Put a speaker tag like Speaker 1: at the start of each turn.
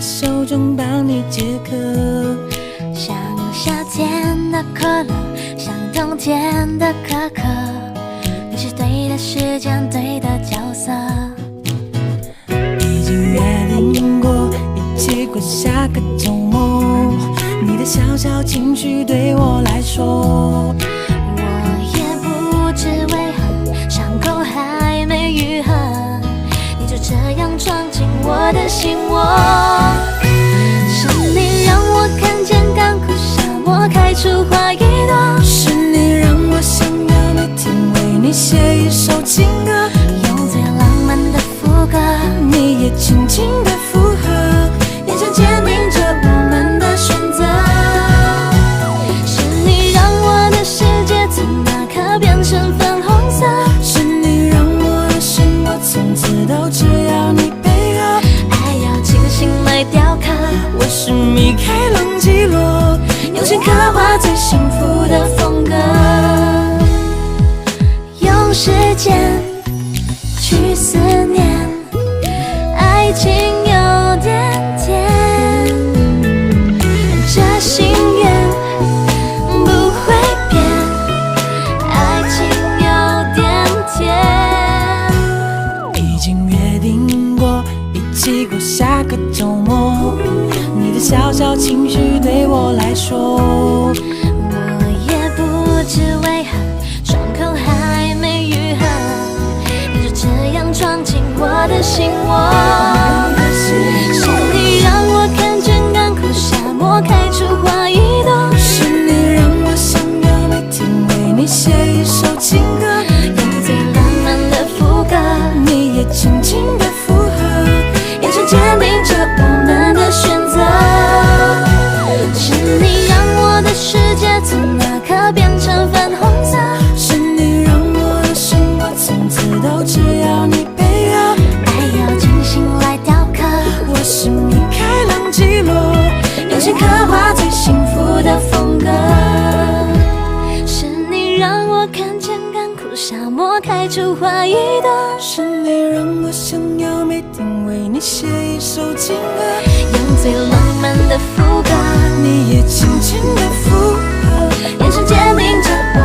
Speaker 1: 手中帮你解渴。
Speaker 2: 像夏天的可乐，像冬天的可可，你是对的时间，对的角色。
Speaker 1: 已经约定过一起过下个周末，你的小小情绪对我来说，
Speaker 2: 我也不知为何伤口还没愈合，你就这样闯进我的心窝。是你让我看见干枯沙漠开出花一朵，
Speaker 1: 是你让我想要每天为你写一首情歌，
Speaker 2: 用最浪漫的副歌，
Speaker 1: 你也轻轻的附和，眼神坚定着我们的选择。
Speaker 2: 是你让我的世界从那刻变成粉红色，
Speaker 1: 是你让我的生活从此都只要你配合，
Speaker 2: 爱要精心来雕刻。
Speaker 1: 我是米开朗基罗，用心刻画最幸福的风格。
Speaker 2: 用时间去思念，爱情有点甜，这心愿不会变，爱情有点甜。
Speaker 1: 已经约定过一起过下个周末，你的小小情绪对我来说，
Speaker 2: 我也不知为何伤口还没愈合，你就这样闯进我的心窝。是你让我看见干枯沙漠开出花一朵，
Speaker 1: 是你让我想要每天为你写一首情歌，
Speaker 2: 用最浪漫的副歌，
Speaker 1: 你也轻轻的附和，
Speaker 2: 眼神坚定着我们的选择。是你让我的世界从那刻变成粉红色，
Speaker 1: 是你让我的生活从此都只要你配合，
Speaker 2: 爱要精心来雕刻。
Speaker 1: 我是米开朗基罗，用心刻画最幸福的风格。
Speaker 2: 是你让我看见干枯沙漠开出花一朵，
Speaker 1: 是你让我想要每天为你写一首情歌，
Speaker 2: 用最浪漫的副歌，
Speaker 1: 你也轻轻的附和，
Speaker 2: 眼神坚定着我